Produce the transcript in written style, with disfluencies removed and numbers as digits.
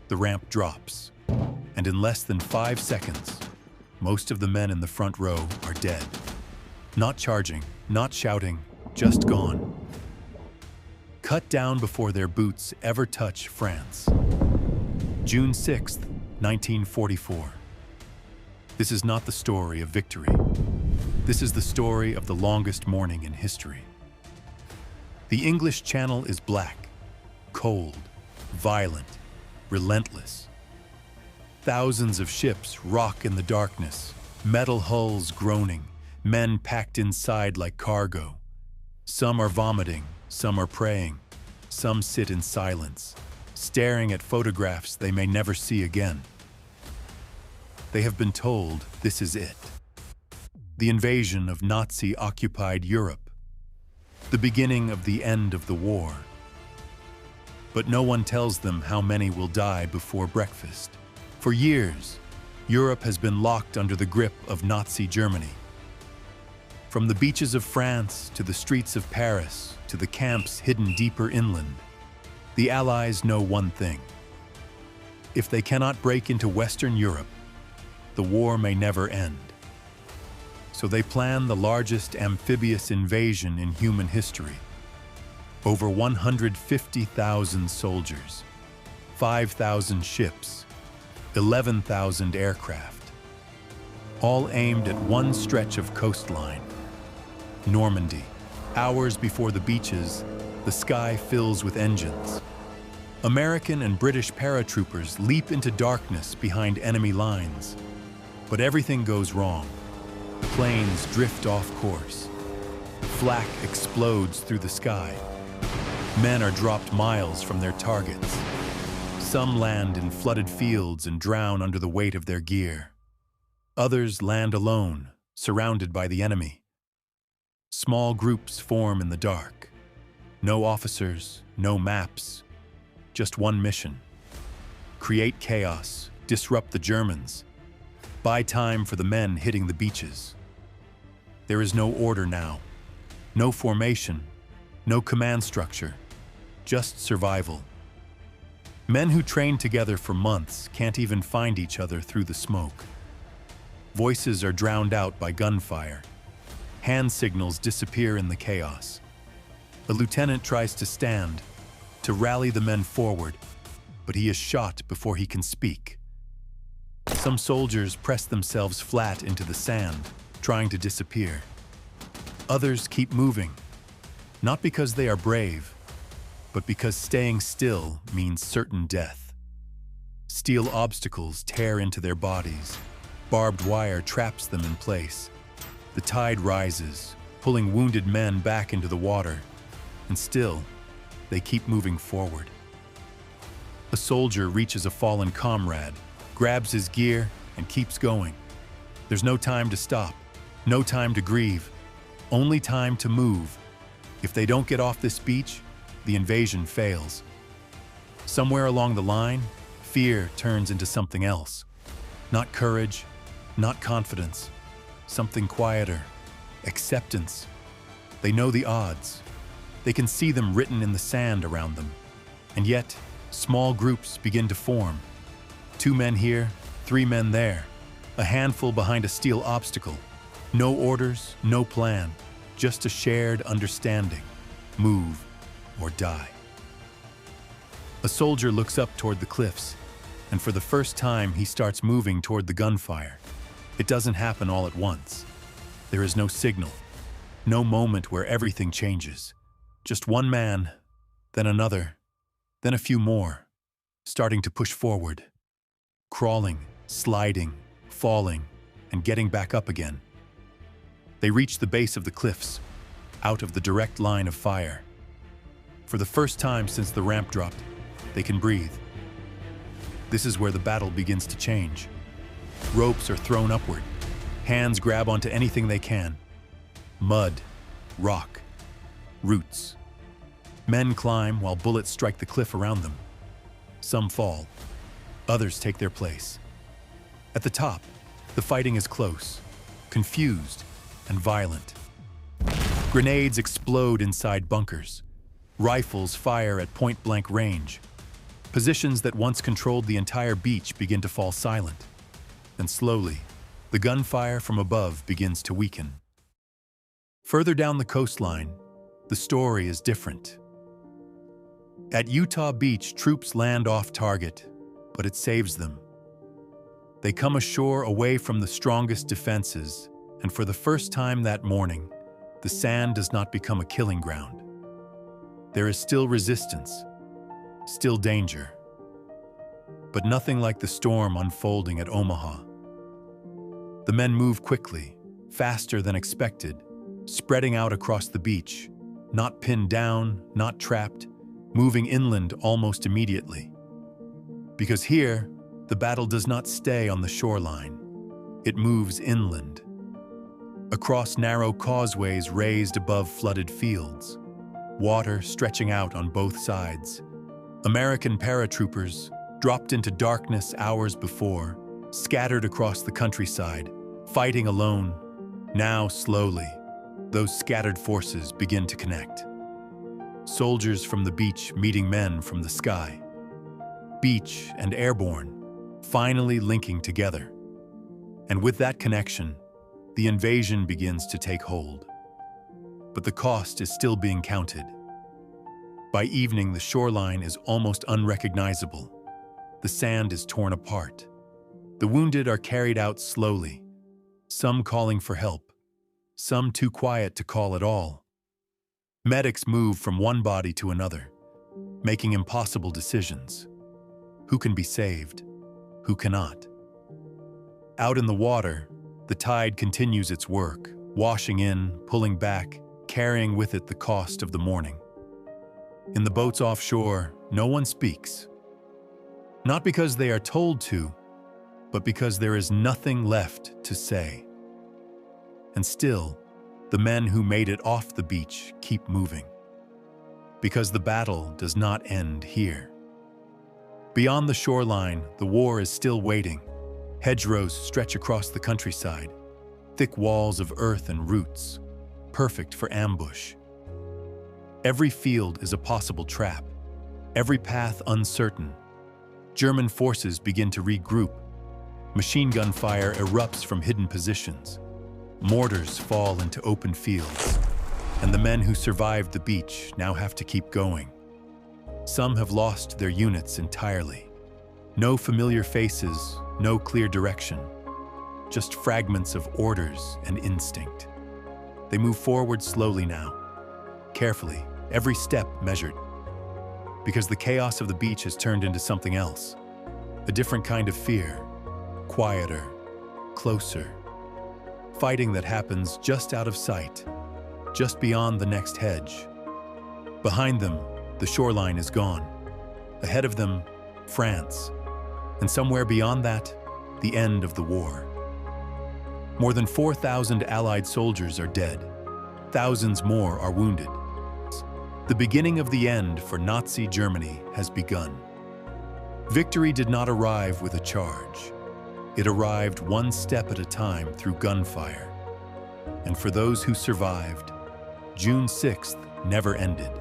The ramp drops, and in less than 5 seconds, most of the men in the front row are dead. Not charging, not shouting, just gone. Cut down before their boots ever touch France. June 6th, 1944. This is not the story of victory. This is the story of the longest mourning in history. The English Channel is black, cold, violent, relentless. Thousands of ships rock in the darkness, metal hulls groaning, men packed inside like cargo. Some are vomiting, some are praying, some sit in silence, staring at photographs they may never see again. They have been told this is it. The invasion of Nazi-occupied Europe. The beginning of the end of the war. But no one tells them how many will die before breakfast. For years, Europe has been locked under the grip of Nazi Germany. From the beaches of France to the streets of Paris to the camps hidden deeper inland, the Allies know one thing. If they cannot break into Western Europe, the war may never end. So they plan the largest amphibious invasion in human history. Over 150,000 soldiers, 5,000 ships, 11,000 aircraft, all aimed at one stretch of coastline. Normandy. Hours before the beaches, the sky fills with engines. American and British paratroopers leap into darkness behind enemy lines. But everything goes wrong. The planes drift off course. Flak explodes through the sky. Men are dropped miles from their targets. Some land in flooded fields and drown under the weight of their gear. Others land alone, surrounded by the enemy. Small groups form in the dark. No officers, no maps, just one mission. Create chaos, disrupt the Germans, buy time for the men hitting the beaches. There is no order now, no formation, no command structure, just survival. Men who trained together for months can't even find each other through the smoke. Voices are drowned out by gunfire. Hand signals disappear in the chaos. A lieutenant tries to stand, to rally the men forward, but he is shot before he can speak. Some soldiers press themselves flat into the sand, trying to disappear. Others keep moving, not because they are brave, but because staying still means certain death. Steel obstacles tear into their bodies. Barbed wire traps them in place. The tide rises, pulling wounded men back into the water, and still, they keep moving forward. A soldier reaches a fallen comrade, grabs his gear, and keeps going. There's no time to stop, no time to grieve, only time to move. If they don't get off this beach, the invasion fails. Somewhere along the line, fear turns into something else. Not courage, not confidence, something quieter, acceptance. They know the odds. They can see them written in the sand around them. And yet, small groups begin to form. 2 men here, 3 men there, a handful behind a steel obstacle. No orders, no plan, just a shared understanding. Move or die. A soldier looks up toward the cliffs, and for the first time he starts moving toward the gunfire. It doesn't happen all at once. There is no signal, no moment where everything changes. Just one man, then another, then a few more, starting to push forward. Crawling, sliding, falling, and getting back up again. They reach the base of the cliffs, out of the direct line of fire. For the first time since the ramp dropped, they can breathe. This is where the battle begins to change. Ropes are thrown upward. Hands grab onto anything they can. Mud, rock, roots. Men climb while bullets strike the cliff around them. Some fall. Others take their place. At the top, the fighting is close, confused, and violent. Grenades explode inside bunkers. Rifles fire at point-blank range. Positions that once controlled the entire beach begin to fall silent, and slowly, the gunfire from above begins to weaken. Further down the coastline, the story is different. At Utah Beach, troops land off target, but it saves them. They come ashore away from the strongest defenses, and for the first time that morning, the sand does not become a killing ground. There is still resistance, still danger, but nothing like the storm unfolding at Omaha. The men move quickly, faster than expected, spreading out across the beach, not pinned down, not trapped, moving inland almost immediately. Because here, the battle does not stay on the shoreline. It moves inland, across narrow causeways raised above flooded fields, water stretching out on both sides. American paratroopers, dropped into darkness hours before, scattered across the countryside, fighting alone. Now, slowly, those scattered forces begin to connect. Soldiers from the beach meeting men from the sky. Beach and airborne, finally linking together. And with that connection, the invasion begins to take hold. But the cost is still being counted. By evening, the shoreline is almost unrecognizable. The sand is torn apart. The wounded are carried out slowly, some calling for help, some too quiet to call at all. Medics move from one body to another, making impossible decisions. Who can be saved? Who cannot? Out in the water, the tide continues its work, washing in, pulling back, carrying with it the cost of the morning. In the boats offshore, no one speaks. Not because they are told to, but because there is nothing left to say. And still, the men who made it off the beach keep moving. Because the battle does not end here. Beyond the shoreline, the war is still waiting. Hedgerows stretch across the countryside, thick walls of earth and roots, perfect for ambush. Every field is a possible trap, every path uncertain. German forces begin to regroup. Machine gun fire erupts from hidden positions. Mortars fall into open fields, and the men who survived the beach now have to keep going. Some have lost their units entirely. No familiar faces, no clear direction, just fragments of orders and instinct. They move forward slowly now, carefully, every step measured, because the chaos of the beach has turned into something else, a different kind of fear, quieter, closer, fighting that happens just out of sight, just beyond the next hedge. Behind them, the shoreline is gone. Ahead of them, France, and somewhere beyond that, the end of the war. More than 4,000 Allied soldiers are dead. Thousands more are wounded. The beginning of the end for Nazi Germany has begun. Victory did not arrive with a charge. It arrived one step at a time through gunfire. And for those who survived, June 6th never ended.